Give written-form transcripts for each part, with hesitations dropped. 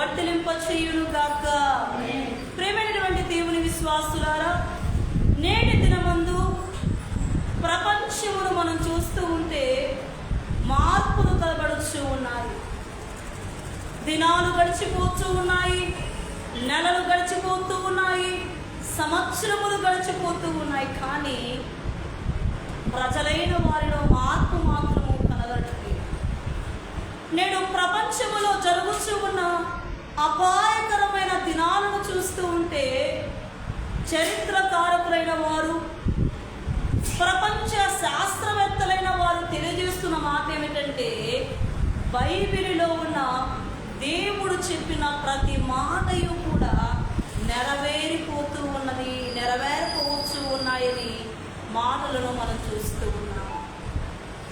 వర్ధిలింపచేయును గాక. ప్రియమైనటువంటి దేవుని విశ్వాసులారా, నేటి దినమందు ప్రపంచమును మనం చూస్తూ ఉంటే మార్పులు కనబడుతూ ఉన్నాయి. దినాలు గడిచిపోతూ ఉన్నాయి, నెలలు గడిచిపోతూ ఉన్నాయి, సంవత్సరములు గడిచిపోతూ ఉన్నాయి. కానీ ప్రజలైన వారిలో మార్పు మాత్రము కనబడట్లేదు. నేడు ప్రపంచములో జరుగుతూ ఉన్న అపాయకరమైన దినాలను చూస్తూ ఉంటే చరిత్రకారకులైన వారు, ప్రపంచ శాస్త్రవేత్తలైన వారు తెలియజేస్తున్న మాట ఏమిటంటే, బైబిలులో ఉన్న దేవుడు చెప్పిన ప్రతి మాటయు కూడా నెరవేరిపోతూ ఉన్నది, నెరవేరిపోవచ్చు ఉన్నాయని మాటలను మనం చూస్తూ ఉన్నాం.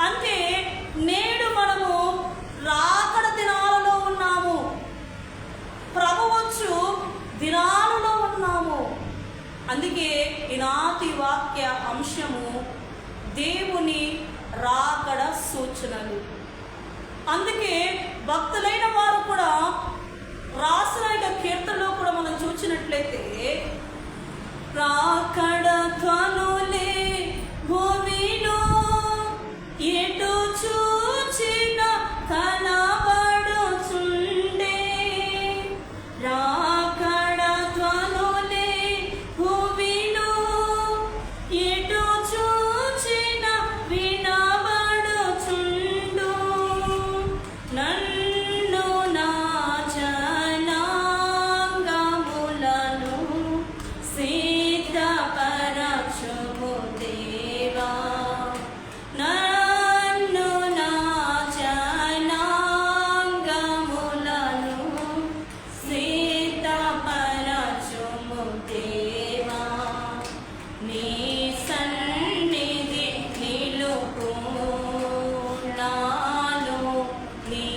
అంటే నేడు మనము రాకడ దినాలలో ఉన్నాము, ప్రభువచ్చు దినాలలో ఉన్నాము. అందుకే ఈనాటి వాక్య అంశము దేవుని రాకడ సూచనలు. అందుకే భక్తులైన వారు కూడా రాసిన కీర్తనలో కూడా మనం చూసినట్లయితే, రాకడ ధ్వనులే భూమిలో ఎటు చూచిన కనబడుచుండే, రాకడ ధ్వనులే భూమిలో ఎటు చూచిన వినబడుచుండు, నన్ను నా జనాంగములను సిద్ధపరచుము దేవా, నన్ను నా జనాంగములను సిద్ధపరచుము దేవా, నీ సన్నిధి నిలుపు నాలో, నీ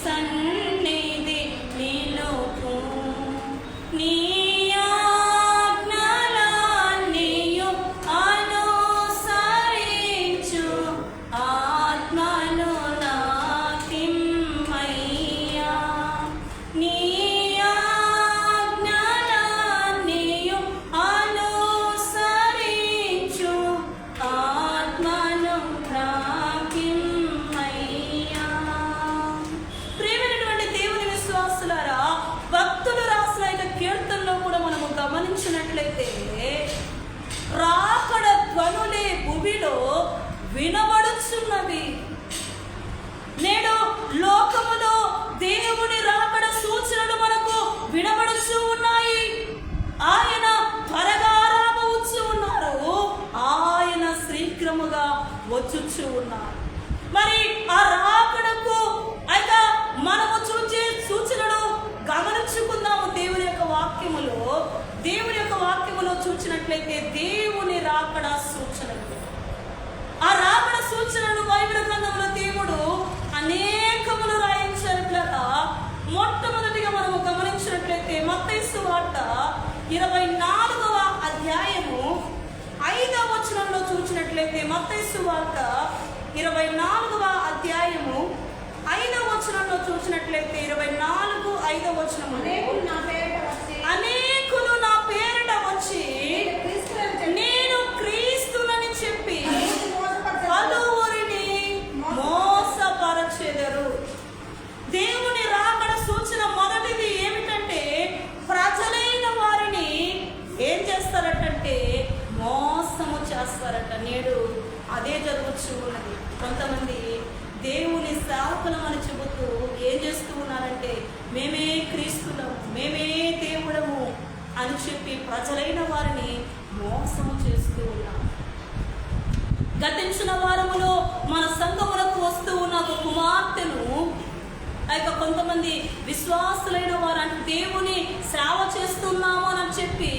సన్నిధి నిలుపు, నీ ఆజ్ఞలన్నీయు అనుసరించు ఆత్మను నాకిమ్మయ్యా, నీ ఆజ్ఞలన్నీయు అనుసరించు ఆత్మను నాకిమ్మయ్యా. ప్రియమైనటువంటి దేవుని విశ్వాసులారా, భక్తులు రాసిన కీర్తనలో కూడా మనము గమనించినట్లయితే, రాకడ ధ్వనులే భూమిలో వినబడుచున్నవి. నేడు లోకములో దేవుని రాకడ సూచనలు మనకు వినబడుచు ఉన్నాయి. ఆయన త్వరగా రాబోచు ఉన్నారు, ఆయన శీఘ్రముగా వచ్చుచు ఉన్నారు. మరి ఆ రాకడకు అయితే మనము చూసే సూచనలు గమనించుకుందాము. దేవుని యొక్క వాక్యములో, దేవుని యొక్క వాక్యములో చూసినట్లయితే దేవుని రాకడ సూచనలు, ఆ రాకడ సూచనలు బైబిల్ గ్రంథంలో దేవుడు అనేకములు రాయించినట్లుగా మొట్టమొదటిగా మనము గమనించినట్లయితే మత్తయి సువార్త 24వ అధ్యాయము 5వ వచనంలో చూసినట్లయితే, మత్తయి సువార్త 24వ అధ్యాయము 5వ వచనంలో చూసినట్లయితే 24:5 వచనము, అనేకులు నా పేరిట వచ్చి నేను క్రీస్తునని చెప్పి పలువురిని మోసపరచెదరు. దేవుని రాకడ సూచన మొదటిది ఏమిటంటే, ప్రజలైన వారిని ఏం చేస్తారటంటే మోసము చేస్తారట. నేడు అదే జరుగుతూ ఉన్నది. కొంతమంది దేవుని సేవకులం అని చెబుతూ ఏం చేస్తూ ఉన్నారంటే, మేమే క్రీస్తులము, మేమే దేవుడము అని చెప్పి ప్రజలైన వారిని మోసము చేస్తూ ఉన్నారు. గతించిన వారములో మన సంఘములకు వస్తూ ఉన్న ఒక కుమార్తెను కొంతమంది విశ్వాసులైన వారు అంటే దేవుని సేవ చేస్తున్నాము అని చెప్పి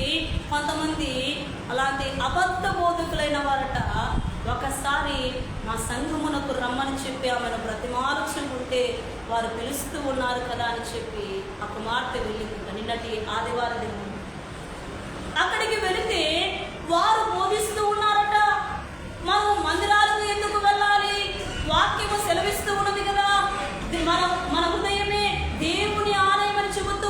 కొంతమంది అలాంటి అబద్ధ బోధకులైన వారట ఒకసారి మా సంఘమునకు రమ్మని చెప్పి ఆమెను బ్రతిమార్చుకుంటే వారు పిలుస్తూ ఉన్నారు కదా అని చెప్పి ఆ కుమార్తె వెళ్ళింది. నిన్నటి ఆదివారం దినం అక్కడికి వెళితే వారు బోధిస్తూ ఉన్నారట. మనం మందిరాలకు ఎందుకు వెళ్ళాలి? వాక్యము సెలవిస్తూ ఉన్నది కదా, మన హృదయమే దేవుని ఆలయం అని చెబుతూ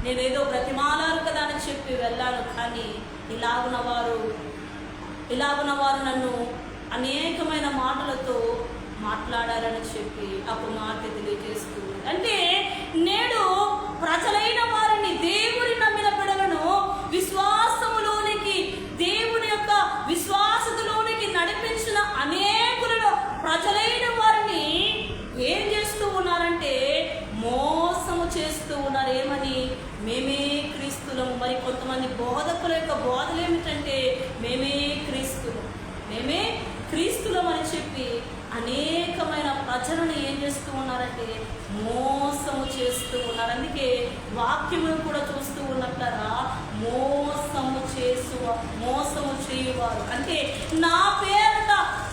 నేనేదో బ్రతిమాలారు కదా అని చెప్పి వెళ్ళాను. కానీ ఇలాగున్న వారు నన్ను అనేకమైన మాటలతో మాట్లాడారని చెప్పి ఆ కుమార్తె తెలియజేస్తూ, అంటే నేడు ప్రజలైన వారిని, దేవుని నమ్మిన బిడ్డలను విశ్వాసములోనికి, దేవుని యొక్క విశ్వాసతలోనికి నడిపించిన అనేకులను, ప్రజలైన వారిని ఏం చేస్తూ ఉన్నారంటే మోసము చేస్తూ ఉన్నారు. ఏమని? మేమే క్రీస్తులము. మరి కొంతమంది బోధకుల యొక్క బోధలు ఏమిటంటే మేమే క్రీస్తులం అని చెప్పి అనేకమైన ప్రజలను ఏం చేస్తూ ఉన్నారంటే మోసము చేస్తూ ఉన్నారు. అందుకే వాక్యమును కూడా చూస్తూ ఉన్నట్లరా, మోసము చేయువారు, అంటే నా పేరిట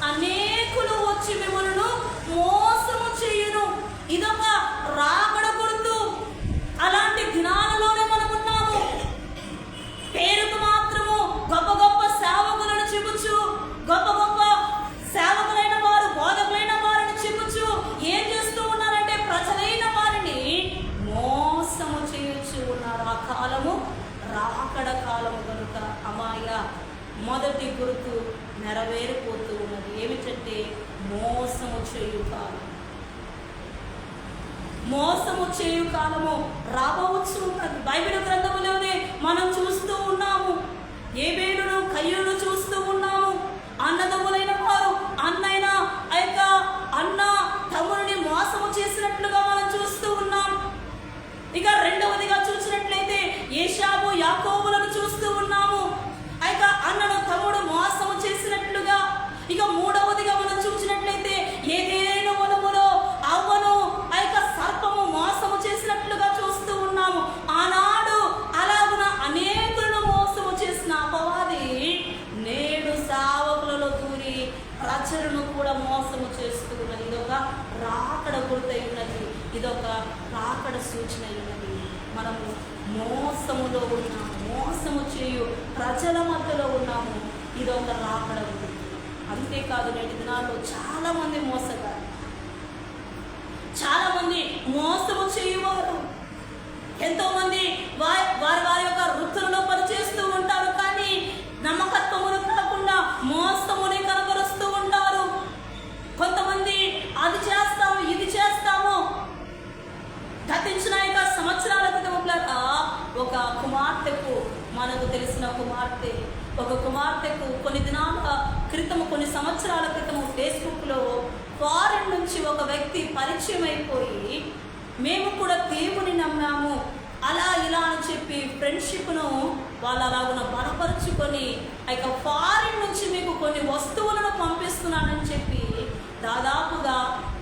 అనేకులు వచ్చి మిమ్మల్ని మోసము చేయును. ఇదొక రాకడ గుర్తు. అలాంటి దినాలలోనే మనం ఉన్నాము. పేరుకు మాత్రము గొప్ప గొప్ప సేవకులను చెబుచు, గొప్ప గొప్ప సేవకులైన వారు, బోధకులైన వారిని చెబుచు ఏం చేస్తూ ఉన్నారంటే ప్రజలైన వారిని మోసము చేయొచ్చు ఉన్నారు. ఆ కాలము రాకడ కాలము కనుక అమాయ మొదటి గుర్తు నెరవేరిపోతూ ఉన్నది. ఏమిటంటే మోసము చేయు కాలం. మోసము చేయు కాలము రాబోవచ్చు ఉన్నది. బైబిల్ గ్రంథములోనే మనం చూస్తూ ఉన్నాము. ఏబేలును కయ్యూను చూస్తూ ఉన్నాము. అన్నదమ్ములైన వారు అన్న తమ్ముడిని మోసము చేసినట్లుగా మనం చూస్తూ ఉన్నాం. ఇక రెండవదిగా చూసినట్లయితే ఏశావు యాకోబులను చూస్తూ ఉన్నాము. ఇక అన్నను తమ్ముడు మోసము చేసినట్లుగా. ఇక మూడవదిగా మనం చూసినట్లయితే ఏదేను వనములో అవ్వను సర్పము మోసము చేసినట్లుగా చూస్తూ ఉన్నాము. ఆనాడు అలాగున అనేకులను మోసము చేసిన అపవాది నేడు సేవకులలో దూరి ప్రజలను కూడా మోసము చేస్తూ ఉన్నది. ఇదొక రాకడ గుర్తై ఉన్నది. ఇదొక రాకడ సూచన ఉన్నది. మనము మోసములో ఉన్నాము, మోసము చేయు ప్రజల మధ్యలో ఉన్నాము. ఇదొక రాకడ గుర్తు. అంతేకాదు నేటి దినాల్లో చాలామంది మోసగారు, చాలామంది మోసము చేయువారు. ఎంతోమంది వారి యొక్క వృత్తులలో పనిచేస్తూ ఉంటారు. కానీ నమ్మకత్వములు కాకుండా మోసమునే కనబరుస్తూ ఉంటారు. కొంతమంది అది చేస్తాము, ఇది చేస్తాము. గతించిన సంవత్సరాల క్రితం ఒక కుమార్తెకు, మనకు తెలిసిన ఒక కుమార్తెకు కొన్ని దినాల క్రితము, కొన్ని సంవత్సరాల క్రితము ఫేస్బుక్లో ఫారెన్ నుంచి ఒక వ్యక్తి పరిచయం అయిపోయి, మేము కూడా దేవుని నమ్మాము అలా ఇలా అని చెప్పి ఫ్రెండ్షిప్ను వాళ్ళు అలాగున బలపరుచుకొని ఫారెన్ నుంచి మీకు కొన్ని వస్తువులను పంపిస్తున్నానని చెప్పి దాదాపుగా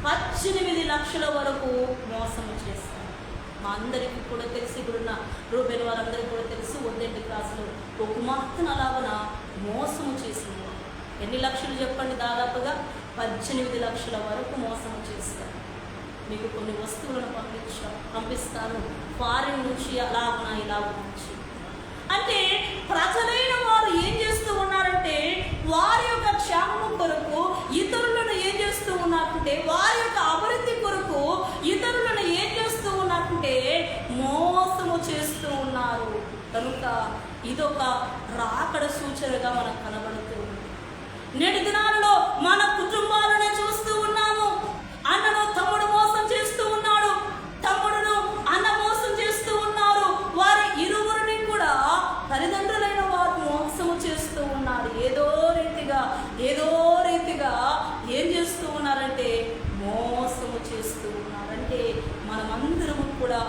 18 లక్షల వరకు మోసము చేస్తారు. మా అందరికీ కూడా తెలిసి, ఇప్పుడున్న రూబెన్ వారందరికీ కూడా తెలుసు, 1 క్లాసులో ఒక కుమార్తెను అలాగున మోసము చేసింది. ఎన్ని లక్షలు చెప్పండి? దాదాపుగా 18 లక్షల వరకు మోసము చేస్తారు. మీకు కొన్ని వస్తువులను పంపిస్తాను ఫారిన్ నుంచి, అలాగున ఇలాగ నుంచి. అంటే ప్రజలైన వారు ఏం చేస్తూ ఉన్నారంటే వారి యొక్క క్షేమము కొరకు ఇతరులను ఏం చేస్తూ ఉన్నారంటే, వారి యొక్క అభివృద్ధి కొరకు ఇతరులను ఏం చేస్తూ ఉన్నారంటే మోసము చేస్తూ ఉన్నారు. కనుక ఇదొక రాకడ సూచనగా మనకు కనబడుతుంది. నేటి దినాలలో మన కుటుంబాలనే చూస్తూ ఉన్నాము. అన్నను తమ్ముడు మోసం చేస్తూ ఉన్నాడు, తమ్ముడును అన్న మోసం చేస్తూ ఉన్నారు. వారి ఇరువురిని కూడా తల్లిదండ్రులైన వారు మోసము చేస్తూ ఉన్నారు. ఏదో రీతిగా ఏం చేస్తూ ఉన్నారంటే మోసము చేస్తూ ఉన్నారంటే మనమందరము కూడా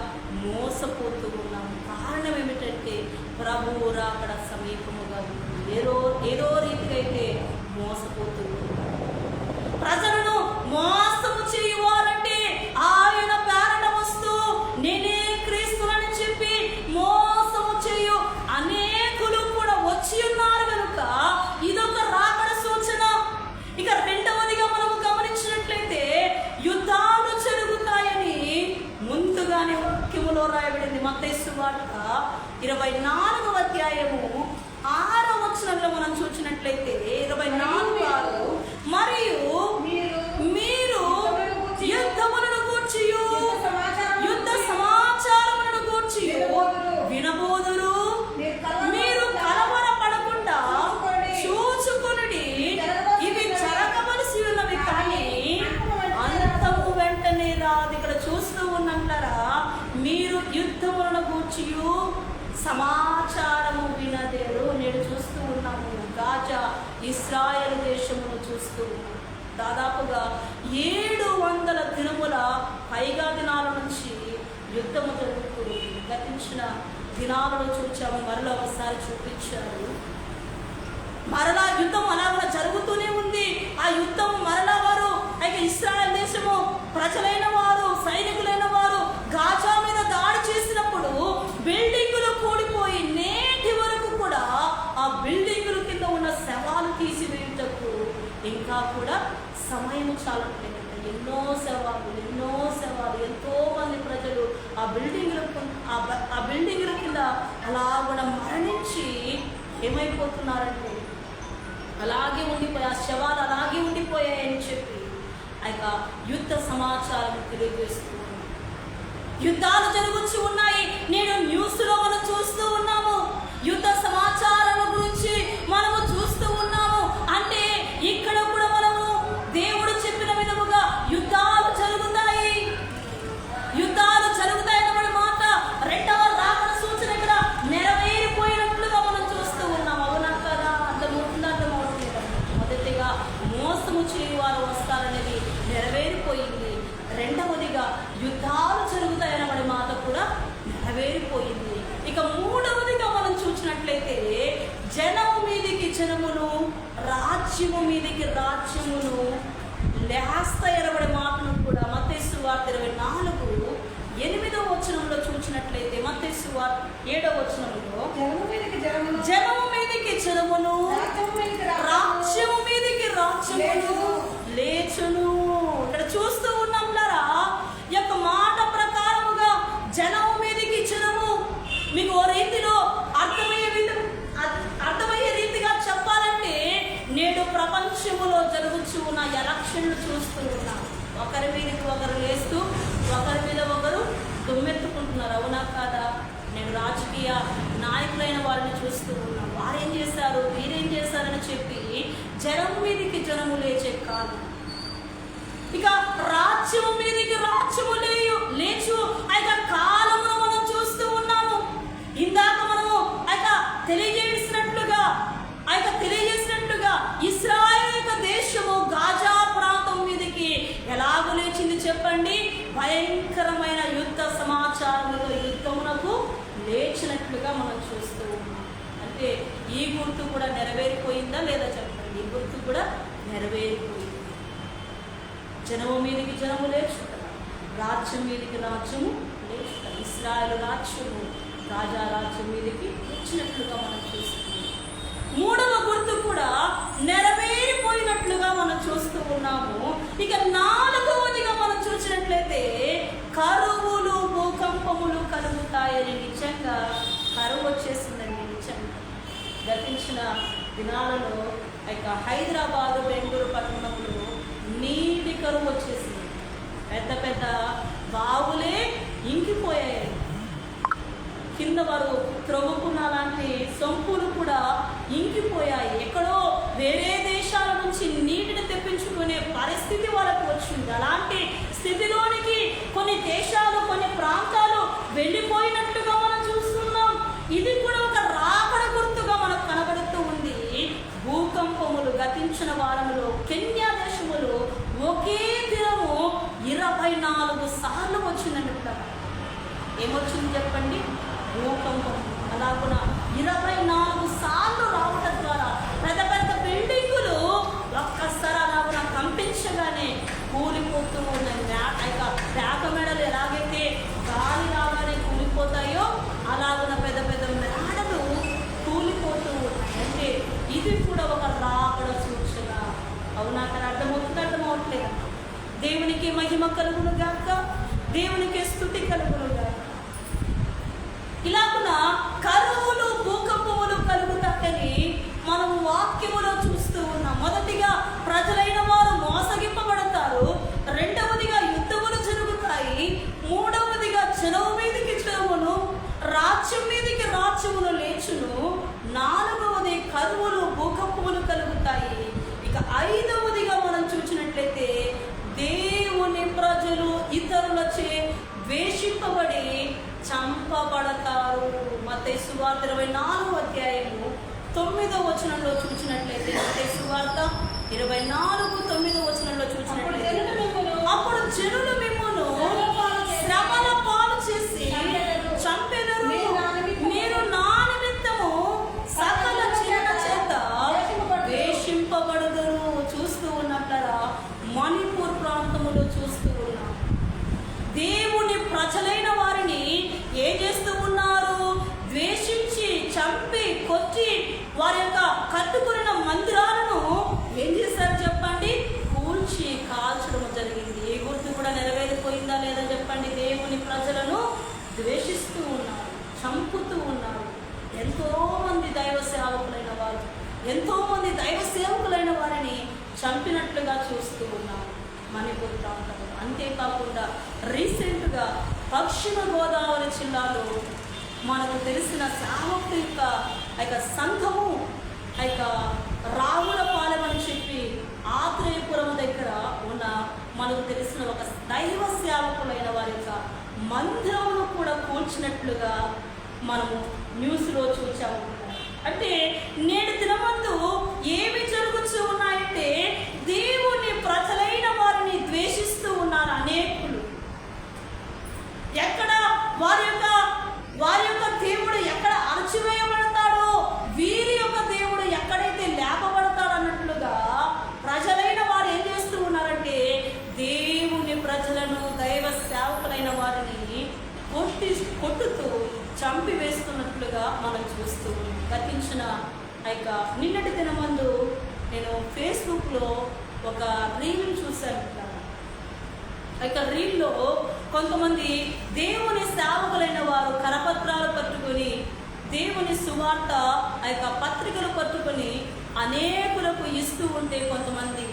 మోసపోతూ ఉన్నాము. కారణం ఏమిటంటే ప్రభువు రాకడ సమీపముగా ఉంది. ఏదో రీతిగా అయితే మోసపోతూ ప్రజలను మోసము చేయువారంటే ఆయన పేరట వస్తూ నేనే క్రీస్తులని చెప్పి మోసము చేయు అనేకులు కూడా వచ్చి ఉన్నారు. కనుక ఇదొక రాకడ సూచన. ఇక రెండవదిగా మనము గమనించినట్లయితే యుద్ధాలు జరుగుతాయని ముందుగానే వాక్యములో రాయబడింది. మత్తయి సువార్త 24వ అధ్యాయము 6వ వచనంలో మనం చూసినట్లయితే 24:6 మరియు మీరు యుద్ధములను గూర్చియు యుద్ధ సమాచారములను గూర్చియు గూర్చియు సమాచారము వినదేరు. నేడు చూస్తూ ఉన్నాము గాజా ఇశ్రాయేలు దేశమును చూస్తూ దాదాపుగా 700 దినముల పైగా దినాల నుంచి యుద్ధము జరుగుతూ గతించిన దినాలను చూచాము. మరలా ఒకసారి చూపించారు. మరలా యుద్ధం అలాగ జరుగుతూనే ఉంది. ఆ యుద్ధం మరలా వారు అయితే ఇశ్రాయేల్ దేశము ప్రజలైన వారు, సైనికులైన వారు గాజా మీద దాడి చేసినప్పుడు బిల్డింగులు కూలిపోయి నేటి వరకు కూడా ఆ బిల్డింగుల కింద ఉన్న శవాలు తీసివేయుటకు ఇంకా కూడా సమయం చాలట్లేదు. ఎన్నో శవాలు ఎంతో మంది ప్రజలు ఆ బిల్డింగుల కింద అలా కూడా మరణించి ఏమైపోతున్నారంటే అలాగే ఉండిపోయి ఆ శవాలు అలాగే ఉండిపోయాయని చెప్పి ఆ యొక్క యుద్ధ సమాచారం తెలియజేస్తున్నాము. యుద్ధాలు జరుగుతూ ఉన్నాయి. నేను న్యూస్లో మనం చూస్తూ ఉన్నాము. యుద్ధ సమాచారాల గురించి మనము చూస్తూ ఉన్నాము. అంటే ఇక్కడ కూడా మనము దేవుడు చెప్పిన విధముగా యుద్ధాలు జరుగుతాయి అనే మాట రెండవ రాకడ సూచన ఇక్కడ నెరవేరిపోయినట్లుగా మనం చూస్తూ ఉన్నాం. అవునా కదా? అర్థమవుతుంది. మొదటిగా మోసము చేయువారు వస్తారనేది నెరవేరిపోయింది. రెండవదిగా యుద్ధాలు జరుగుతాయనే మాట కూడా నెరవేరిపోయింది. ఇక మూడవదిగా మనం చూసినట్లయితే జనము మీదికి జనమును, రాజ్యము మీదికి రాజ్యమును లేస్తాయనబడే మాటను కూడా మత్తయి సువార్త 24:8 వచనంలో చూసినట్లయితే మత్తయి సువార్త 7వ వచనంలో జనము మీదికి జనమును, రాజ్యము మీదికి రాజ్యమును లేచును. ఇక్కడ చూస్తూ ఉన్నాంలారా, ఈ యొక్క మాట ప్రకారముగా జనము మీదికి జనము మీకు ఓ రీతిలో అర్థమయ్యే రీతిగా చెప్పాలంటే నేడు ప్రపంచములో జరుగుతూ ఉన్న ఎలక్షన్లు చూస్తూ ఉన్నాం. ఒకరి మీదకి ఒకరు లేస్తూ ఒకరి మీద ఒకరు దుమ్మెత్తుకుంటున్నారు. అవునా కాదా? నేను రాజకీయ నాయకులైన వారిని చూస్తూ ఉన్నాను. వారేం చేశారు, వీరేం చేశారని చెప్పి జనము మీదికి జనము లేచే కాదు. ఇక రాజ్యము మీదికి రాజ్యము లేచు ఆ యొక్క కాలమును మనం చూస్తూ ఉన్నాము. ఇందాక మనము తెలియజేసినట్లుగా ఇశ్రాయేలు యొక్క దేశము గాజా ప్రాంతం మీదకి ఎలాగో లేచింది చెప్పండి? భయంకరమైన యుద్ధ సమాచారములతో యుద్ధమునకు లేచినట్లుగా మనం చూస్తూ ఉన్నాం. అంటే ఈ గుర్తు కూడా నెరవేరిపోయిందా లేదా చెప్పండి? ఈ గుర్తు కూడా నెరవేరిపోయింది. జనము మీదికి జనము లేచుట, రాజ్యం మీదికి రాజ్యము లేచుట. ఇశ్రాయేలు రాజ్యము గాజా రాజ్యం మీదికి వచ్చినట్లుగా మనం చూస్తున్నాం. మూడవ గుర్తు కూడా నెరవేరిపోయినట్లుగా మనం చూస్తూ ఉన్నాము. ఇక నాలుగవదిగా మనం చూసినట్లయితే కరువులు, భూకంపములు కలుగుతాయని. నిజంగా కరువు వచ్చేసిందండి. నిజంగా గతించిన దినాలలో ఇక హైదరాబాదు, బెంగళూరు పట్టణంలో నీటి కరువు వచ్చేసింది. పెద్ద పెద్ద బావులే ఇంకిపోయాయి. కింద వారు త్రవ్వుకున్న లాంటి సొంపులు కూడా ఇంకిపోయాయి. ఎక్కడో వేరే దేశాల నుంచి నీటిని తెప్పించుకునే పరిస్థితి వాళ్ళకు వచ్చింది. అలాంటి స్థితిలోనికి కొన్ని దేశాలు, కొన్ని ప్రాంతాలు వెళ్ళిపోయినట్టుగా మనం చూస్తున్నాం. ఇది కూడా ఒక రాకడ గుర్తుగా మనకు కనబడుతూ ఉంది. భూకంపములు గతించిన వారంలో కెన్యా దేశములో ఒకే దినము 24 సార్లు వచ్చిందండి. ఏమొచ్చింది చెప్పండి? భూకంపం. అలాగున 24 సార్లు రావడం ద్వారా పెద్ద పెద్ద బిల్డింగులు ఒక్కసారి అలాగున కంపించగానే కూలిపోతూ ఉన్నాయి. పేక మెడలు ఎలాగైతే గాలి రాగానే కూలిపోతాయో అలాగున పెద్ద పెద్ద మేడలు కూలిపోతూ ఉన్నాయి. అంటే ఇది కూడా ఒక రాకడ సూచన. అవునా? అక్కడ అర్థమవుతలేదు. దేవునికి మహిమ కలుగును గాక, దేవునికి స్తుతి కలుగును గాక. ఇలాగున కరువులు, భూకంపములు కలుగుతాయని మనం వాక్యములో చూస్తూ ఉన్నాం. మొదటిగా ప్రజలైన వారు మోసగింపబడతారు. రెండవదిగా యుద్ధములు జరుగుతాయి. మూడవదిగా జనము మీదికి జనమును, రాజ్యం మీదికి రాజ్యమును లేచును. నాలుగవది కరువులు, భూకంపములు కలుగుతాయి. ఇక ఐదవదిగా మనం చూసినట్లయితే దేవుని ప్రజలు ఇతరులచే ద్వేషింపబడి చంపబడతారు. మత్తయి సువార్త 24వ అధ్యాయము 9వ వచనంలో చూసినట్లయితే, మత్తయి సువార్త 24:9వ వచనంలో చూసినట్లయితే, అప్పుడు జనులు మిమ్మును శ్రమల పాలు చేసి చంపెదరు, మీరు నా నిమిత్తము సకల జనుల చేత ద్వేషింపబడుదురు. చూస్తూ ఉన్నట్లరా మణిపూర్ ప్రాంతములో చూస్తూ ఉన్నాం. దేవుని ప్రజలైన వారిని ఏం చేస్తూ ఉన్నారు? ద్వేషించి చంపి కొట్టి వారి యొక్క కట్టుకున్న మందిరాలను ఏం చేశారు చెప్పండి? కూల్చి కాల్చడం జరిగింది. ఏ గుర్తు కూడా నెరవేరిపోయిందా లేదా చెప్పండి? దేవుని ప్రజలను ద్వేషిస్తూ ఉన్నారు, చంపుతూ ఉన్నారు. ఎంతోమంది దైవ సేవకులైన వారు, ఎంతోమంది దైవ సేవకులైన వారిని చంపినట్లుగా చూస్తూ ఉన్నారు మణిపూర్ ప్రాంతంలో. అంతేకాకుండా రీసెంట్గా పశ్చిమ గోదావరి జిల్లాలో మనకు తెలిసిన సేవకుల యొక్క సంఘము రావులపాలెం అని చెప్పి ఆత్రేయపురం దగ్గర ఉన్న మనకు తెలిసిన ఒక దైవ సేవకులైన వారి యొక్క మందిరమును కూడా కూల్చినట్లుగా మనము న్యూస్లో చూసాము. అంటే నేడు దినమందు ఏమి జరుగుతూ ఉన్నాయంటే, దేవుని ప్రజలైన వారిని ద్వేషిస్తూ ఉన్నారు అనేకులు. ఎక్కడ వారి యొక్క దేవుడు ఎక్కడ అణచివేయబడతాడో, వీరి యొక్క దేవుడు ఎక్కడైతే లేపబడతాడు అన్నట్లుగా ప్రజలైన వారు ఏం చేస్తూ ఉన్నారంటే, దేవుని ప్రజలను దైవ సేవకులైన వారిని కొట్టుతూ చంపివేస్తున్నట్లుగా మనం చూస్తూ ఉన్నాం. గతించిన నిన్నటి దినమందు నేను ఫేస్బుక్లో ఒక రీల్ చూశాను. రీల్లో కొంతమంది దేవుని సేవకులైన వారు కరపత్రాలు పట్టుకొని, దేవుని సువార్త పత్రికలు పట్టుకొని అనేకులకు ఇస్తూ ఉంటే, కొంతమంది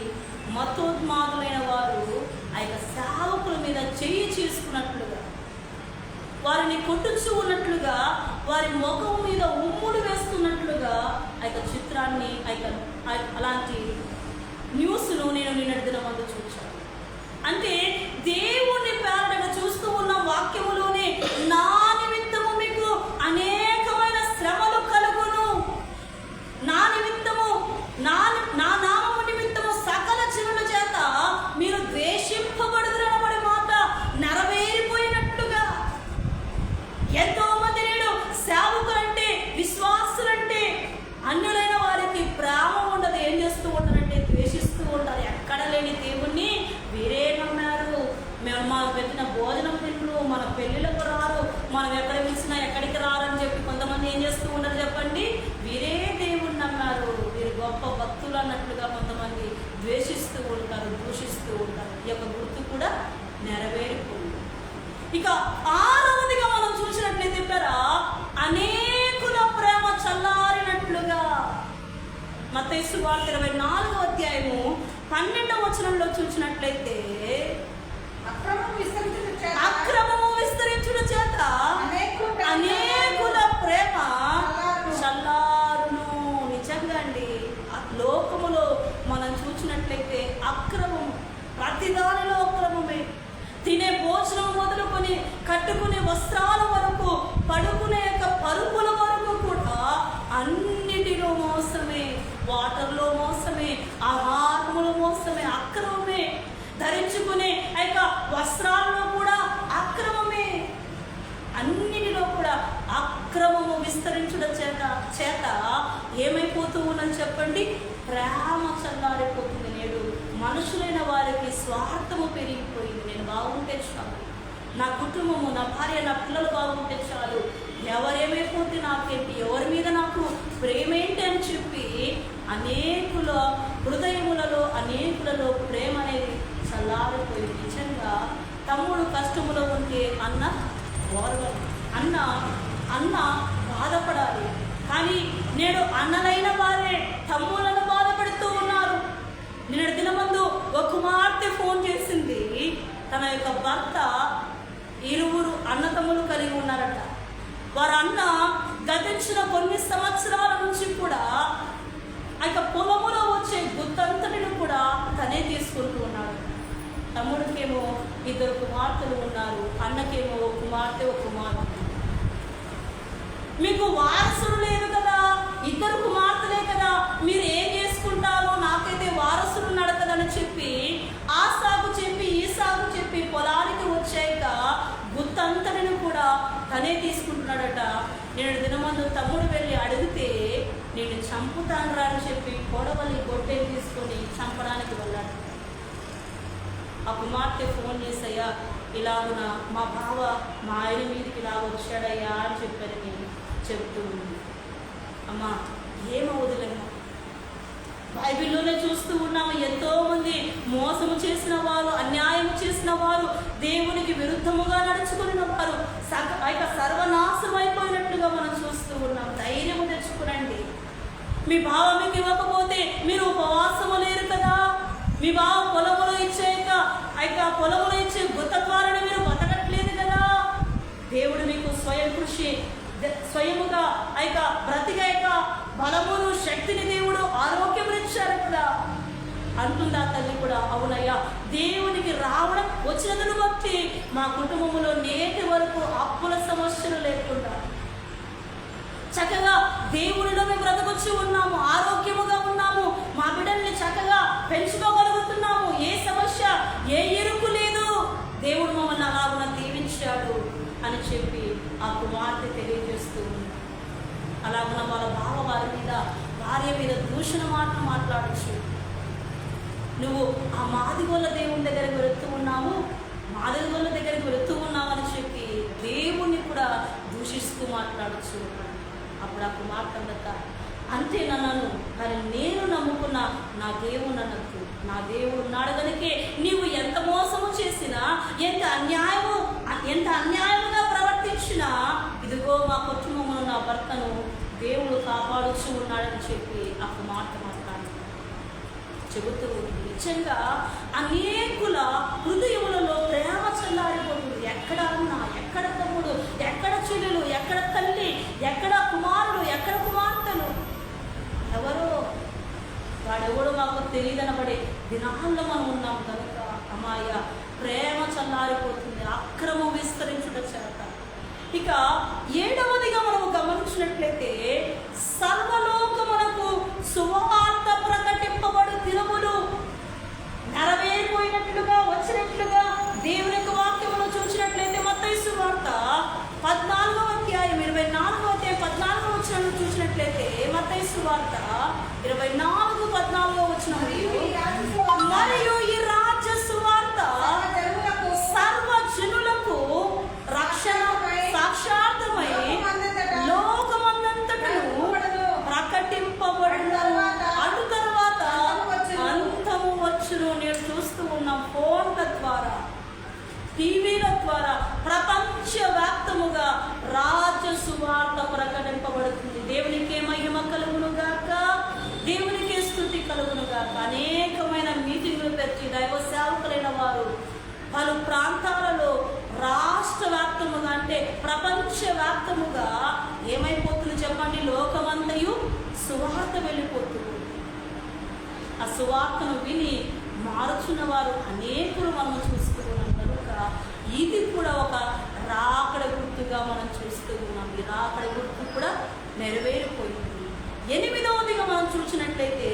మతోన్మాదులైన వారు సేవకుల మీద చెయ్యి చేసుకున్నట్లుగా, వారిని కొట్టుచూ ఉన్నట్లుగా, వారి ముఖం మీద ఉమ్ముడు వేస్తున్నట్లుగా చిత్రాన్ని అలాంటి న్యూస్ను నేను నిన్నటి దినమందు చూశాను. అంటే దేవుని పేరటగా చూస్తూ ఉన్న వాక్యములోనే, నా నిమిత్తము మీకు అనేకమైన శ్రమలు కలుగును, నా నిమిత్తము నా నామము నిమిత్తము సకల జనుల చేత మీరు ద్వేషింపబడుదురనబడే మాట నెరవేరిపోయినట్లుగా, ఎంతో మంది నేడు సేవకులంటే, విశ్వాసులంటే అన్యులైన వారికి ప్రేమ ఉండదు. ఏం చేస్తూ ఉంటారంటే ద్వేషిస్తూ ఉంటారు. ఎక్కడ లేని దేవుణ్ణి వీరే నమ్మారు. మాకు పెట్టిన భోజనం తింటారు, మన పెళ్ళిళ్ళకు రారు, మనం ఎక్కడ పిలిచినా ఎక్కడికి రారని చెప్పి కొంతమంది ఏం చేస్తూ ఉంటారు చెప్పండి? వీరే దేవుణ్ణి నమ్మారు, వీరు గొప్ప భక్తులు అన్నట్లుగా కొంతమంది ద్వేషిస్తూ ఉంటారు, దూషిస్తూ ఉంటారు. ఈ యొక్క గుర్తు కూడా నెరవేరిపోయింది. ఇక 6వదిగా మనం చూసినట్లయితే అనేకుల ప్రేమ చల్లారినట్లుగా, మత్తయి సువార్త 24వ అధ్యాయము 12వ వచనంలో చూసినట్లయితే, అక్రమము విస్తరించుట చేత అనేకుల ప్రేమ చల్లారును. నిజంగా అండి, లోకములో మనం చూసినట్లయితే అక్రమం, ప్రతిదానిలో అక్రమమే. తినే భోజనం మొదలుకొని కట్టుకునే వస్త్రాల వరకు, పడుకునే యొక్క పరుపుల వరకు కూడా అన్నిటిలో మోసమే. వాటర్లో మోసమే, ఆహారములో మోసమే, అక్రమమే. ధరించుకునే వస్త్రాల్లో కూడా అక్రమమే. అన్నిటిలో కూడా అక్రమము విస్తరించడం చేత ఏమైపోతూ ఉన్నది చెప్పండి? ప్రేమ చల్లారిపోతుంది. నేడు మనుషులైన వారికి స్వార్థము పెరిగిపోయింది. నేను బాగుంటే చాలు, నా కుటుంబము, నా భార్య, నా పిల్లలు బాగుంటే చాలు, ఎవరేమైపోతే నాకేంటి, ఎవరి మీద నాకు ప్రేమేంటి అని చెప్పి అనేకుల హృదయములలో, అనేకులలో ప్రేమ అనేది చల్లారిపోయింది. నిజంగా తమ్ముడు కష్టములో ఉంటే అన్న ఓర్వలు, అన్న బాధపడాలి. కానీ నేడు అన్నలైన వారే తమ్ములను బాధపడుతూ ఉన్నారు. నిన్నటి దినమందు ఒక కుమార్తె ఫోన్ చేసింది. తన యొక్క భర్త 2 అన్నతమ్ములు కలిగి ఉన్నారట. వారి అన్న గతించిన కొన్ని సంవత్సరాల నుంచి కూడా పొలములో వచ్చే గుత్తంతటిని కూడా తనే తీసుకుంటూ ఉన్నాడు. తమ్ముడికేమో 2 కుమార్తెలు ఉన్నారు, అన్నకేమో ఒక కుమార్తె, ఒక కుమారుడు. వారసుడు లేదు కదా, ఇద్దరు కుమార్తెలే కదా, మీరు ఏం చేసుకుంటారో, నాకైతే వారసుడు ఉన్నాడు కదా అని చెప్పి ఆ సాగు చెప్పి ఈ సాగు చెప్పి పొలానికి వచ్చాక గుత్తంతటిని కూడా తనే తీసుకుంటున్నాడట. నేను దినమందు తమ్ముడు వెళ్ళి అడిగితే నేను చంపుతాను రా అని చెప్పి కొడవలి గొడ్డెలు తీసుకొని చంపడానికి వెళ్ళాడు. ఆ కుమార్తె ఫోన్ చేసయ్యా, ఇలాగున మా బావ మా ఆయన మీదకి ఇలా వచ్చాడయ్యా అని చెప్పారు. నేను చెప్తూ ఉంది. అమ్మా ఏమవుదులేమ్మా, బైబిల్లోనే చూస్తూ ఉన్నాము, ఎంతోమంది మోసము చేసిన వారు, అన్యాయం చేసిన వారు, దేవునికి విరుద్ధముగా నడుచుకున్న వారు సర్వనాశం అయిపోయినట్లుగా మనం చూస్తూ ఉన్నాం. ధైర్యము తెచ్చుకునండి. మీ బావ మీకు ఇవ్వకపోతే మీరు ఉపవాసము లేరు కదా. మీ బావ పొలములో ఇచ్చాక పొలములో ఇచ్చే గుత్త ద్వారానే మీరు బతకట్లేదు కదా. దేవుడు మీకు స్వయముగా బ్రతికాక బలమును శక్తిని దేవుడు ఆరోగ్యం ఇచ్చారు కదా అంటుందా తల్లి కూడా. అవునయ్యా, దేవునికి రావడం వచ్చినందును బట్టి మా కుటుంబంలో నేటి వరకు అప్పుల సమస్యలు లేకుండా చక్కగా దేవుడిలో మేము బ్రతకొచ్చి ఉన్నాము, ఆరోగ్యముగా ఉన్నాము, మా బిడ్డల్ని చక్కగా పెంచుకోగలుగుతున్నాము, ఏ సమస్య ఏ ఇరుకు లేదు, దేవుడు మమ్మల్ని అలాగున దీవించాడు అని చెప్పి ఆ కుమార్తె తెలియజేస్తూ ఉంది. అలాగున వాళ్ళ బావ భార్య మీద దూషణ మాటలు మాట్లాడచ్చు. నువ్వు ఆ మాదిగోళ్ళ దేవుని దగ్గరికి వెళుతూ ఉన్నావు, మాదిగోళ్ళ దగ్గరికి వెళుతూ ఉన్నావు అని చెప్పి దేవుణ్ణి కూడా దూషిస్తూ మాట్లాడచ్చు. అప్పుడు ఆ కుమార్తె అందక అంతే నన్ను, కానీ నేను నమ్ముకున్న నా దేవుడు అన్నట్టు, నా దేవుడు ఉన్నాడు కనుకే నీవు ఎంత మోసము చేసినా, ఎంత అన్యాయముగా ప్రవర్తించినా, ఇదిగో మా కుటుంబమును నా భర్తను దేవుడు కాపాడుచూ ఉన్నాడని చెప్పి ఆ కుమార్తె చెబుతూ నిజంగా అనేకుల హృదయములలో ప్రేమ చల్లారిపోతుంది. ఎక్కడ అన్న, ఎక్కడ తమ్ముడు, ఎక్కడ చెల్లెలు, ఎక్కడ తల్లి, ఎక్కడ కుమారుడు, ఎక్కడ కుమార్తెలు, వాడెవడో మాకు తెలియదనబడే దినాల్లో మనం ఉన్నాం కనుక అమ్మాయ ప్రేమ చల్లారిపోతుంది, అక్రమం విస్తరించుట చేత. ఇక 7వదిగా మనము గమనించినట్లయితే సర్వలోకమునకు సువార్త ప్రకటింపబడు దినములు నెరవేరిపోయినట్లుగా వచ్చినట్లుగా దేవుని యొక్క వాక్యమును చూసినట్లయితే మత్తయి సువార్త 14వ అధ్యాయం 24వ అధ్యాయం 14వ వచనం చూసినట్లయితే మత్తయి సువార్త 24:14 వచనం, మరియు ఈ రాజ్య సువార్త సర్వ జనులకు రక్షణ సాక్షార్థమై లోకమందంతటను ప్రకటింపబడును. అటు తర్వాత అంతము వచ్చును. నేను చూస్తూ ఉన్నాం ఫోన్ల ద్వారా, టీవీల ద్వారా ప్రపంచవ్యాప్తముగా రాజ్య సువార్త ప్రకటింపబడుతుంది. దేవునికే మహిమ కలుగును గాక, దేవునికే స్తుతి కలుగును గాక. అనేకమైన మీటింగ్లు పెట్టి దైవ సేవకులైన వారు పలు ప్రాంతాలలో రాష్ట్ర వ్యాప్తముగా అంటే ప్రపంచవ్యాప్తముగా ఏమైపోతుంది చెప్పండి, లోకమంతయు సువార్త వెళ్ళిపోతుంది. ఆ సువార్తను విని మారుచున్న వారు అనేకులు మనం చూస్తూ ఉన్నాం కనుక ఇది కూడా ఒక రాకడ గుర్తుగా మనం చూస్తూ ఉన్నాం. ఈ రాకడ గుర్తు కూడా నెరవేరిపోయింది. 8వదిగా మనం చూసినట్లయితే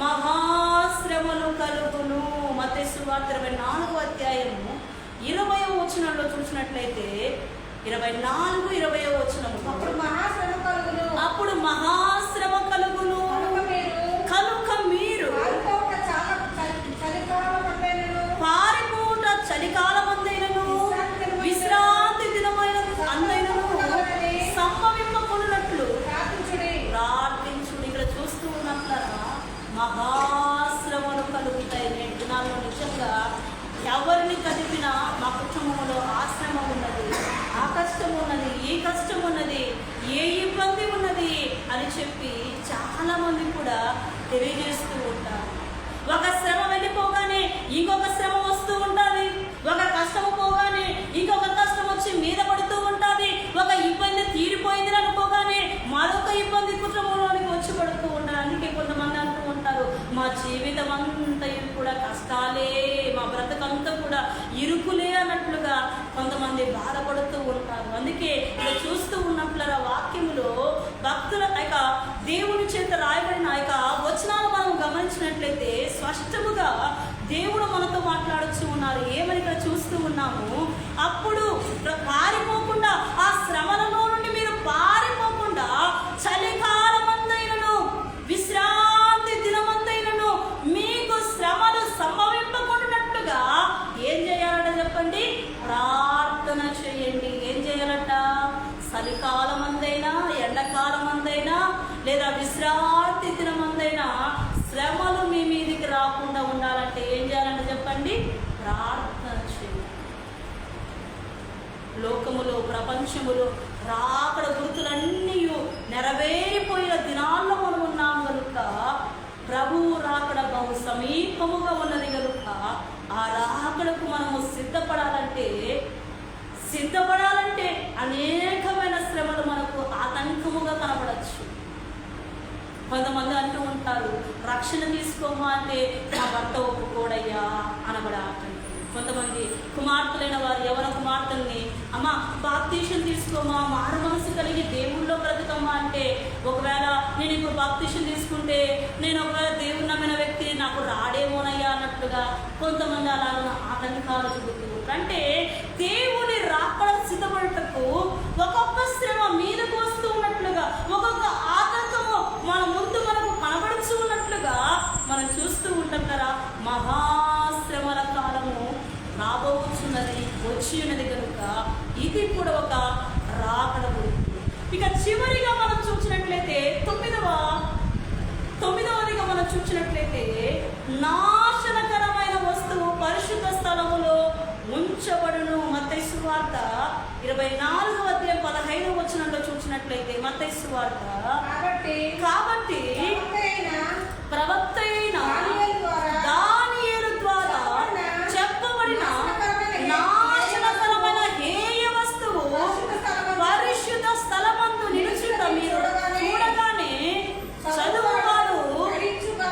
మహాశ్రమలు కలుగును. మత్తయి సువార్త 24వ అధ్యాయము 20వ వచనంలో చూసినట్లయితే 24-20వ వచనం, అప్పుడు మహాశ్రమ కలుగును కనుక మీరు పారిపోట చలికాలమందైనను విశ్రాంతి దినమైన అందైనను సంభవింపకున్నట్లు ప్రార్థించుడు. ఇక్కడ చూస్తూ ఉన్నట్లరా మహాశ్రమలు కలుగుతాయి. నేటి దినాల్లో నిజంగా ఎవరిని కదిపినా మా కుటుంబంలో ఆశ్రమం ఉన్నది, ఆ కష్టం ఉన్నది, ఈ కష్టం ఉన్నది, ఏ ఇబ్బంది ఉన్నది అని చెప్పి చాలామంది కూడా తెలియజేస్తూ ఉంటారు. ఒక శ్రమ వెళ్ళిపోగానే ఇంకొక శ్రమ వస్తూ ఉంటుంది, ఒక కష్టం పోగానే ఇంకొక కష్టం వచ్చి మీద పడుతూ ఉంటుంది, ఒక ఇబ్బంది తీరిపోయింది అనుకోగానే మరొక ఇబ్బంది కుటుంబంలోనికి వచ్చి పడుతూ ఉంటారు. అందుకే కొంతమంది అంటూ ఉంటారు, మా జీవితం అంతా కూడా కష్టాలే, మా బ్రతకంతా కూడా ఇరుకులే అన్నట్లుగా కొంతమంది బాధపడుతూ ఉంటారు. అందుకే ఇలా చూస్తూ ఉన్నట్లుగా దేవుని చేత రాయబడిన వచనాలు మనం గమనించినట్లయితే స్పష్టముగా దేవుడు మనతో మాట్లాడుతూ ఉన్నారు. ఏమని ఇక్కడ చూస్తూ ఉన్నాము, అప్పుడు పారిపోకుండా, ఆ శ్రమలలో నుండి మీరు పారిపోకుండా చలికాలమందైనను విశ్రాంతి దినమందైనను మీకు శ్రమలు సంభవింపకుండానట్లుగా ఏం చేయాలట చెప్పండి, ప్రార్థన చేయండి. ఏం చేయాలట? చలికాలమందైనా, ఎండాకాలమందైనా, లేదా విశ్రాంతి దినమందైనా శ్రమలు మీ మీదికి రాకుండా ఉండాలంటే ఏం చేయాలంటే చెప్పండి, ప్రార్థన చేయండి. లోకములో, ప్రపంచములో రాకడ గుర్తులన్నీ నెరవేరిపోయిన దినాల్లో మనం ఉన్నాం కనుక, ప్రభువు రాకడ బహు సమీపముగా ఉన్నది కనుక, ఆ రాకడకు మనము సిద్ధపడాలంటే అనేకమైన శ్రమలు మనకు ఆతంకముగా కనపడచ్చు. కొంతమంది అంటూ ఉంటారు, రక్షణ తీసుకోమా అంటే నా భర్త ఒప్పుకోడయ్యా అనబడే ఆటంకం. కొంతమంది కుమార్తెలైన వారు యవన కుమార్తెల్ని, అమ్మ బాప్తీషన్ తీసుకోమా, మారు మనసు కలిగి దేవుళ్ళో బ్రతుకమ్మా అంటే, ఒకవేళ నేను ఇప్పుడు బాప్తీషన్ తీసుకుంటే నేను ఒకవేళ దేవుని నమ్మిన వ్యక్తి నాకు రాడేమోనయ్యా అన్నట్లుగా కొంతమంది అలా ఆటంకాలు చూపుతూ. అంటే దేవుని రాకడ సిద్ధపడటకు ఒక్కొక్క శ్రమ మీదకు వస్తూ ఉన్నట్లుగా, ఒక్కొక్క ఆటంకము మన ముందు మనకు కనబడుతూ ఉన్నట్లుగా మనం చూస్తూ ఉంటాం కదా. మహాశ్రమల కాలము రాబోతున్నది, వచ్చి ఉన్నది కనుక ఇది కూడా ఒక రాకడ గుర్తు. ఇక చివరిగా మనం చూసినట్లయితే తొమ్మిదవదిగా మనం చూసినట్లయితే, నాశనకరమైన వస్తువు పరిశుద్ధ స్థలములో ఉంచబడును. మత్తయి సువార్త 24:15 చూసినట్లయితే, మత్తయి సువార్త, కాబట్టి ప్రవక్త అయిన దానియేలు ద్వారా చెప్పబడిన నాశనకరమైన హేయ వస్తువు పరిశుద్ధ స్థలమందు నిలుచుట మీరు చూడగానే చదువువాడు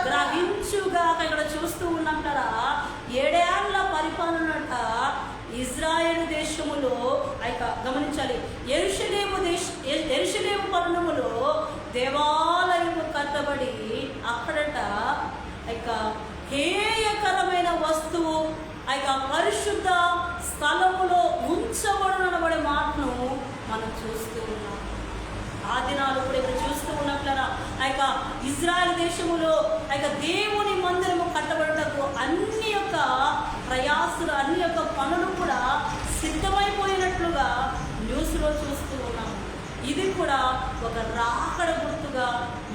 గ్రహించుగా. ఇక్కడ చూస్తూ ఉన్నాం కదా, 7 ఏళ్ల పరిపాలనట ఇజ్రాయేలు దేశములో గమనించాలి, యెరూషలేము పట్టణములో దేవాలయము కట్టబడి అక్కడట హేయకరమైన వస్తువు పరిశుద్ధ స్థలములో ఉంచబడునబడే మాటను మనం చూస్తూ ఉన్నాం. ఆ దినాలు కూడా ఇక్కడ చూస్తూ ఉన్నట్లరా ఇజ్రాయెల్ దేశములో దేవుని మందిరము కట్టబడటకు అన్ని యొక్క ప్రయాసులు, అన్ని యొక్క పనులు కూడా సిద్ధమైపోయినట్లుగా న్యూస్లో చూస్తూ ఉన్నాము. ఇది కూడా ఒక రాకడ గుర్తుగా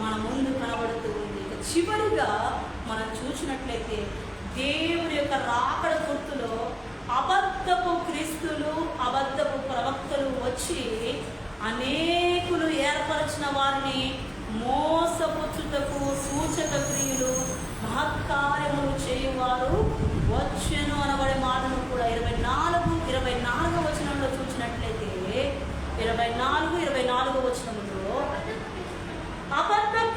మన ముందు కనబడుతూ ఉంది. ఇక చివరిగా మనం చూసినట్లయితే, దేవుని యొక్క రాకడ గుర్తులో అబద్ధపు క్రీస్తులు, అబద్ధపు ప్రవక్తలు వచ్చి అనేకులు ఏర్పరచిన వారిని మోసపుచ్చుటకు సూచక క్రియలు, మహత్కార్యములు చేయువారు వచ్చెను అనబడే మాటను కూడా 24 వచనంలో చూసినట్లయితే, 24 వచనంలో అబద్ధపు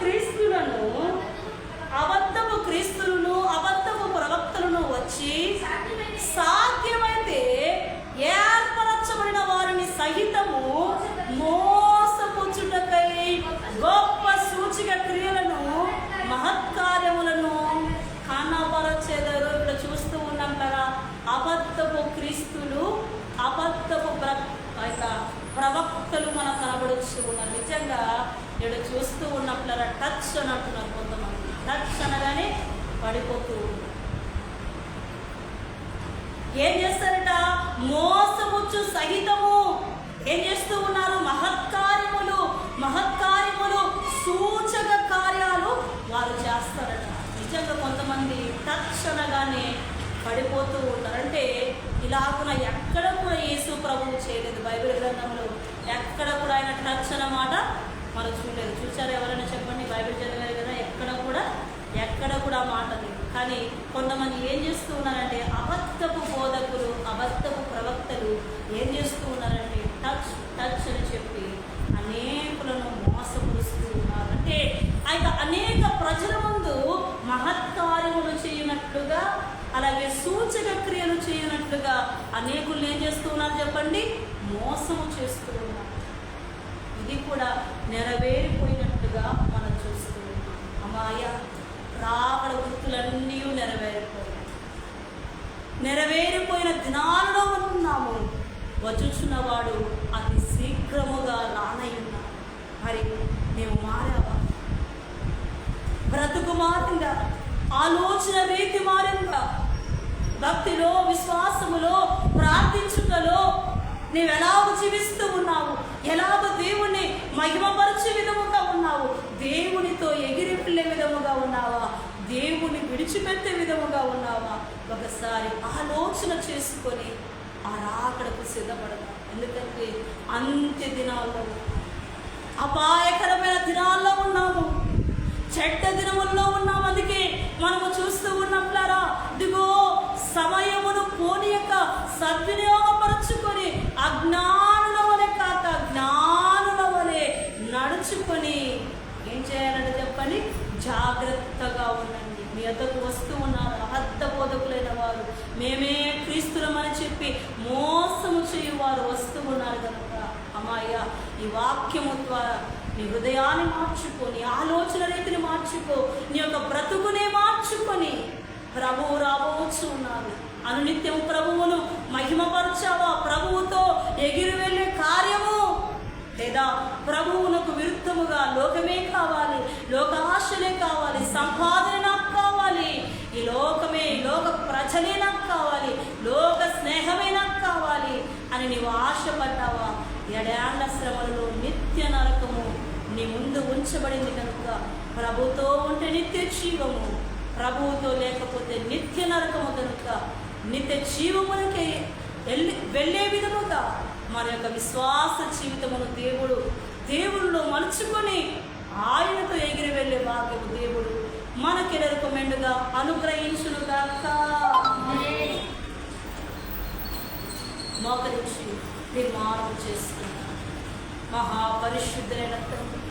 క్రీస్తులను, అబద్ధపు ప్రవక్తలను వచ్చి సాధ్యమైతే ఏర్పరచబడిన వారిని సహితము మోసపుచ్చుటకై గొప్ప సూచిక క్రియలను, మహత్కార్యములను కనబరచెదరు. ఇక్కడ చూస్తూ ఉన్నాం కదా, అబద్ధపు క్రీస్తులు, అబద్ధపు ప్రవక్తలు మనకు కనబడుతూ ఉన్నారు. నిజంగా ఇక్కడ చూస్తూ ఉన్నట్లరా టచ్ అని అంటున్నారు కొంతమంది. టచ్ అనగానే పడిపోతూ ఉన్నారు. ఏం చేస్తారట? మోసముచ్చు సహితము ఏం చేస్తూ ఉన్నారు? మహత్కార్యములు, సూచక కార్యాలు వారు చేస్తారట. నిజంగా కొంతమంది టచ్ అనగానే పడిపోతూ ఉంటారు. అంటే ఇలాగున ఎక్కడ కూడా యేసు ప్రభువు చేయలేదు. బైబిల్ గ్రంథంలో ఎక్కడ కూడా ఆయన టచ్ అన్నమాట మనం చూడలేదు. చూసారు ఎవరైనా చెప్పండి, బైబిల్ చదివారు కదా, ఎక్కడ కూడా మాట లేదు. కానీ కొంతమంది ఏం చేస్తూ ఉన్నారంటే, అబద్ధపు బోధకులు, అబద్ధపు ప్రవక్తలు ఏం చేస్తూ ఉన్నారంటే టచ్ అని చెప్పి అనేకులను మోసపరుస్తూ ఉన్నారు. అంటే అనేక ప్రజల ముందు మహత్కార్యములు చేయనట్లుగా, అలాగే సూచక క్రియలు చేయనట్లుగా అనేకులు ఏం చేస్తూ ఉన్నారు చెప్పండి? మోసము చేస్తూ ఉన్నారు. ఇది కూడా నెరవేరిపోయినట్లుగా మనం చూస్తాం. అమ్మాయ రాకడ గుర్తులన్నీ నెరవేరిపోయిన దినాలలో ఉన్నాము. వచ్చుచున్నవాడు అతి శీఘ్రముగా రానయ్యున్నాడు. మరి నీవు మారావా? బ్రతుకు మారిందా? ఆలోచన రీతి మారిందా? భక్తిలో, విశ్వాసములో, ప్రార్థించుటలో నీవు ఎలాగ జీవిస్తూ ఉన్నావు? ఎలాగ దేవుణ్ణి మహిమపరిచే విధముగా ఉన్నావు? దేవునితో ఎగిరి పిల్లే విధముగా ఉన్నావా? దేవుని విడిచిపెట్టే విధముగా ఉన్నావా? ఒకసారి ఆలోచన చేసుకొని ఆ రాకడకు సిద్ధపడదాం. ఎందుకంటే అంత్య దినాల్లో, అపాయకరమైన దినాల్లో ఉన్నాము, చెడ్డ దినముల్లో ఉన్నాము. అందుకే మనము చూస్తూ ఉన్నట్లారా, ఇదిగో సమయమును పోనీయక సద్వినియోగపరచుకొని అజ్ఞానుల వలె కాక జ్ఞానుల వలె నడుచుకొని ఏం చేయాలంటే చెప్పండి, జాగ్రత్తగా ఉండండి. మీ వద్దకు వస్తూ ఉన్నారు అబద్ధ బోధకులైన వారు, మేమే క్రీస్తులమని చెప్పి మోసము చేయువారు వస్తూ ఉన్నారు కనుక అమ్మాయ, ఈ వాక్యము ద్వారా నీ హృదయాన్ని మార్చుకో, నీ ఆలోచన రీతిని మార్చుకో, నీ యొక్క బ్రతుకునే మార్చుకొని ప్రభువు రాబోచు ఉన్నారు. అనునిత్యం ప్రభువును మహిమపరచావా? ప్రభువుతో ఎగిరి వెళ్ళే కార్యము, లేదా ప్రభువునకు విరుద్ధముగా లోకమే కావాలి, లోకాశలే కావాలి, సంపాదన నాకు కావాలి, ఈ లోకమే, ఈ లోక ప్రజలే నాకు కావాలి, లోక స్నేహమే నాకు కావాలి అని నీవు ఆశపడ్డావా? ఎడేళ్ల శ్రమలలో నిత్య నరకము నీ ముందు ఉంచబడింది కనుక ప్రభుతో ఉంటే నిత్య జీవము, ప్రభువుతో లేకపోతే నిత్య నరకము కనుక నిత్య జీవములకే వెళ్ళే విధముగా మన యొక్క విశ్వాస జీవితమును దేవుడిలో మలుచుకొని ఆయనతో ఎగిరి వెళ్ళే భాగ్యము దేవుడు మనకెడరకు మెండుగా అనుగ్రహించునుగాక. మోకరించి నిర్మాణం చేసుకున్నాం. మహాపరిశుద్ధులైన తండ్రి,